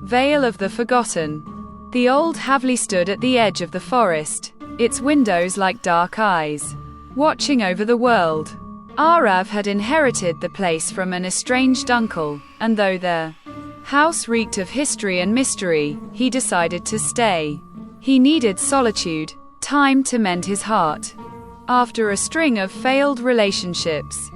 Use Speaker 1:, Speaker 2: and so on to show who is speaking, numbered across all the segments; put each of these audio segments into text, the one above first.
Speaker 1: Vale of the Forgotten. The old Havli stood at the edge of the forest, its windows like dark eyes, watching over the world. Arav had inherited the place from an estranged uncle, and though the house reeked of history and mystery, he decided to stay. He needed solitude, time to mend his heart, after a string of failed relationships.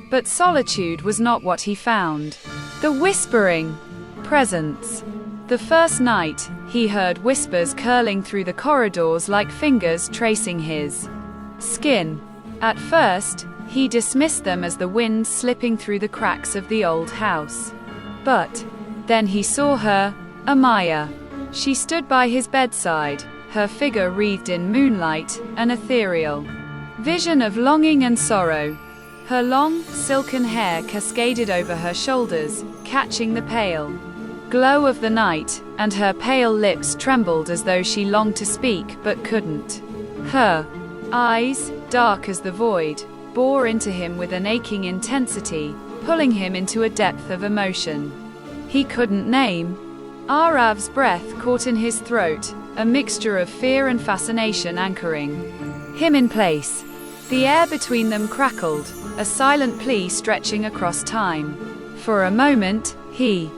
Speaker 1: But solitude was not what he found. The whispering presence. The first night, he heard whispers curling through the corridors like fingers tracing his skin. At first, he dismissed them as the wind slipping through the cracks of the old house. But then he saw her, Amaya. She stood by his bedside, her figure wreathed in moonlight, an ethereal vision of longing and sorrow. Her long, silken hair cascaded over her shoulders, catching the pale glow of the night, and her pale lips trembled as though she longed to speak but couldn't. Her eyes, dark as the void, bore into him with an aching intensity, pulling him into a depth of emotion he couldn't name. Arav's breath caught in his throat, a mixture of fear and fascination anchoring him in place. The air between them crackled, a silent plea stretching across time. For a moment, he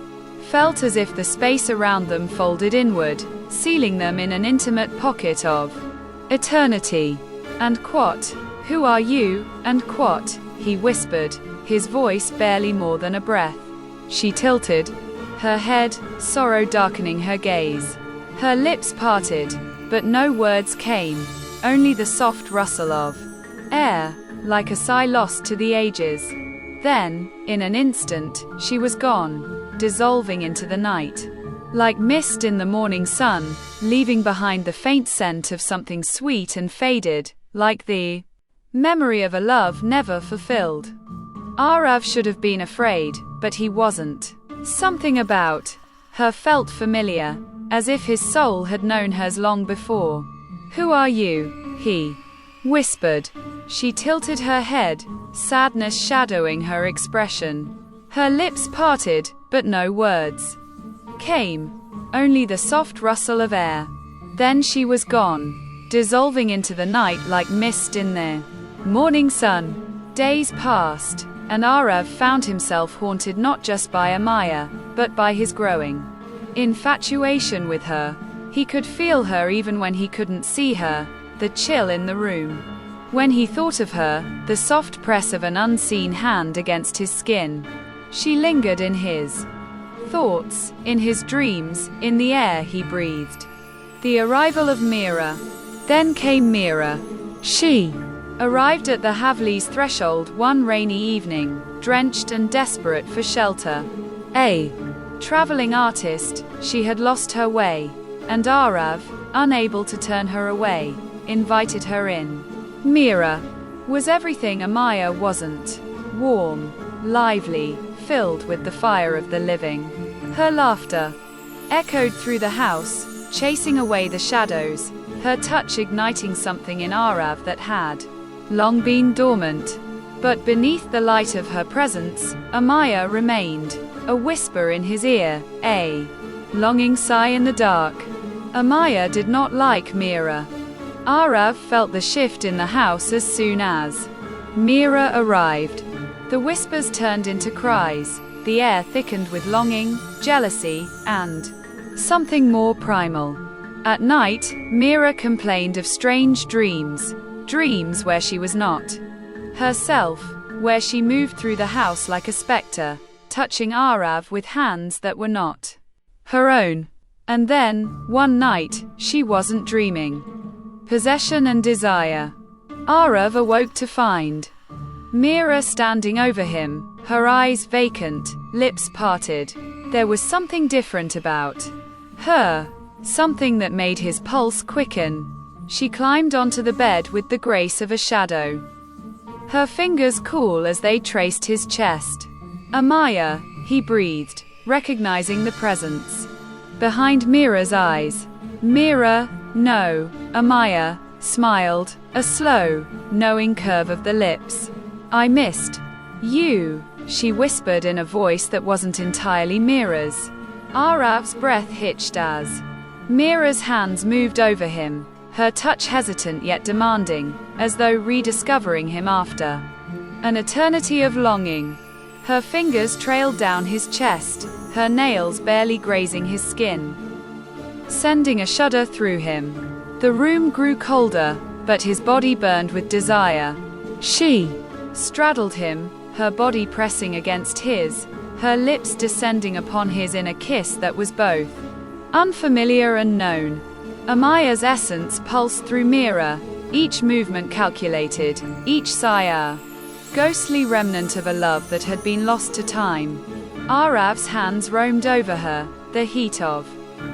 Speaker 1: felt as if the space around them folded inward, sealing them in an intimate pocket of eternity. And Quat, who are you, and Quat, he whispered, his voice barely more than a breath. She tilted her head, sorrow darkening her gaze. Her lips parted, but no words came, only the soft rustle of air, like a sigh lost to the ages. Then, in an instant, she was gone, dissolving into the night. Like mist in the morning sun, leaving behind the faint scent of something sweet and faded, like the memory of a love never fulfilled. Arav should have been afraid, but he wasn't. Something about her felt familiar, as if his soul had known hers long before. Who are you? He whispered. She tilted her head, sadness shadowing her expression. Her lips parted, but no words came, only the soft rustle of air. Then she was gone, dissolving into the night like mist in the morning sun. Days passed, and Arav found himself haunted not just by Amaya, but by his growing infatuation with her. He could feel her even when he couldn't see her, the chill in the room. When he thought of her, the soft press of an unseen hand against his skin. She lingered in his thoughts, in his dreams, in the air he breathed. The arrival of Mira. Then came Mira. She arrived at the Havli's threshold one rainy evening, drenched and desperate for shelter. A traveling artist, she had lost her way, and Arav, unable to turn her away, invited her in. Mira was everything Amaya wasn't. Warm, lively, filled with the fire of the living. Her laughter echoed through the house, chasing away the shadows, her touch igniting something in Arav that had long been dormant. But beneath the light of her presence, Amaya remained, a whisper in his ear, a longing sigh in the dark. Amaya did not like Mira. Arav felt the shift in the house as soon as Mira arrived. The whispers turned into cries, the air thickened with longing, jealousy, and something more primal. At night, Mira complained of strange dreams, dreams where she was not herself, where she moved through the house like a specter, touching Arav with hands that were not her own. And then, one night, she wasn't dreaming. Possession and desire. Arav awoke to find Mira standing over him, her eyes vacant, lips parted. There was something different about her, something that made his pulse quicken. She climbed onto the bed with the grace of a shadow, her fingers cool as they traced his chest. Amaya, he breathed, recognizing the presence behind Mira's eyes. Mira, no. Amaya smiled, a slow, knowing curve of the lips. I missed you, she whispered in a voice that wasn't entirely Mira's. Arav's breath hitched as Mira's hands moved over him, her touch hesitant yet demanding, as though rediscovering him after an eternity of longing. Her fingers trailed down his chest, her nails barely grazing his skin, sending a shudder through him. The room grew colder, but his body burned with desire. She straddled him, her body pressing against his, her lips descending upon his in a kiss that was both unfamiliar and known. Amaya's essence pulsed through Mira, each movement calculated, each sigh a ghostly remnant of a love that had been lost to time. Arav's hands roamed over her, the heat of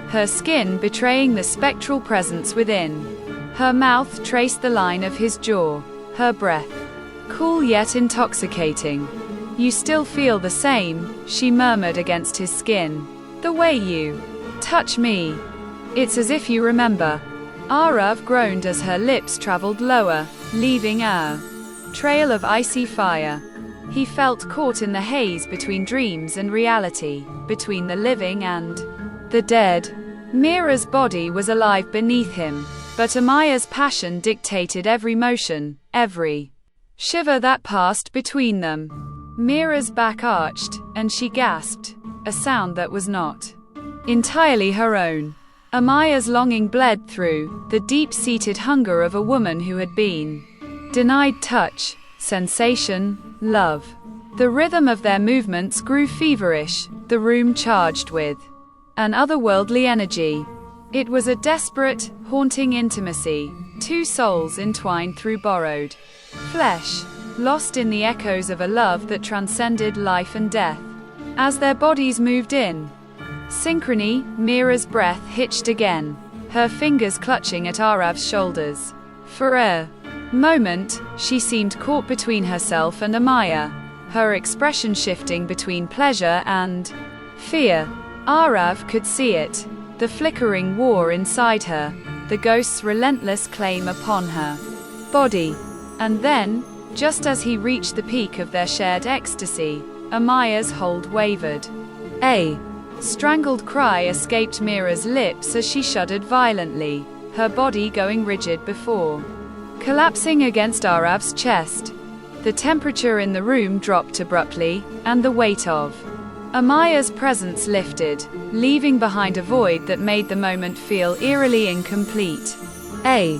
Speaker 1: her skin betraying the spectral presence within. Her mouth traced the line of his jaw, her breath cool yet intoxicating. You still feel the same, she murmured against his skin. The way you touch me. It's as if you remember. Arav groaned as her lips traveled lower, leaving a trail of icy fire. He felt caught in the haze between dreams and reality, between the living and the dead. Mira's body was alive beneath him, but Amaya's passion dictated every motion, every shiver that passed between them. Mira's back arched, and she gasped, a sound that was not entirely her own. Amaya's longing bled through, the deep-seated hunger of a woman who had been denied touch, sensation, love. The rhythm of their movements grew feverish, the room charged with an otherworldly energy. It was a desperate, haunting intimacy, two souls entwined through borrowed flesh, lost in the echoes of a love that transcended life and death. As their bodies moved in synchrony, Mira's breath hitched again, her fingers clutching at Arav's shoulders. For a moment, she seemed caught between herself and Amaya, her expression shifting between pleasure and fear. Arav could see it, the flickering war inside her, the ghost's relentless claim upon her body. And then, just as he reached the peak of their shared ecstasy, Amaya's hold wavered. A strangled cry escaped Mira's lips as she shuddered violently, her body going rigid before collapsing against Arav's chest. The temperature in the room dropped abruptly, and the weight of Amaya's presence lifted, leaving behind a void that made the moment feel eerily incomplete. A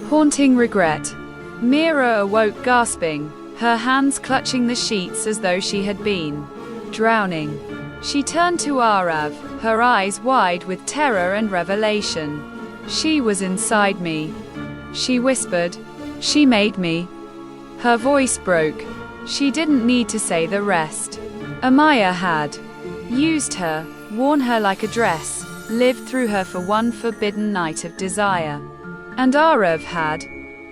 Speaker 1: haunting regret. Mira awoke gasping, her hands clutching the sheets as though she had been drowning. She turned to Arav, her eyes wide with terror and revelation. She was inside me. She whispered. She made me. Her voice broke. She didn't need to say the rest. Amaya had used her, worn her like a dress, lived through her for one forbidden night of desire. And Arav had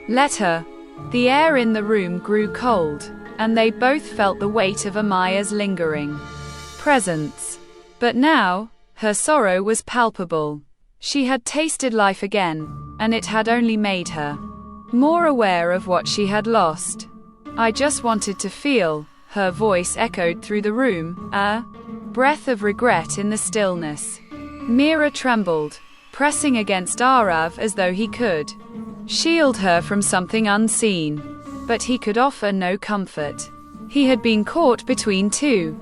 Speaker 1: let her. The air in the room grew cold, and they both felt the weight of Amaya's lingering presence. But now, her sorrow was palpable. She had tasted life again, and it had only made her more aware of what she had lost. I just wanted to feel, her voice echoed through the room, a breath of regret in the stillness. Mira trembled, pressing against Arav as though he could shield her from something unseen. But he could offer no comfort. He had been caught between two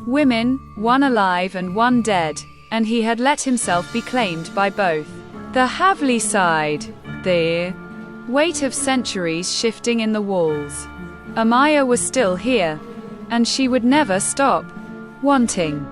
Speaker 1: women, one alive and one dead, and he had let himself be claimed by both. The Havli sighed, the weight of centuries shifting in the walls. Amaya was still here, and she would never stop wanting.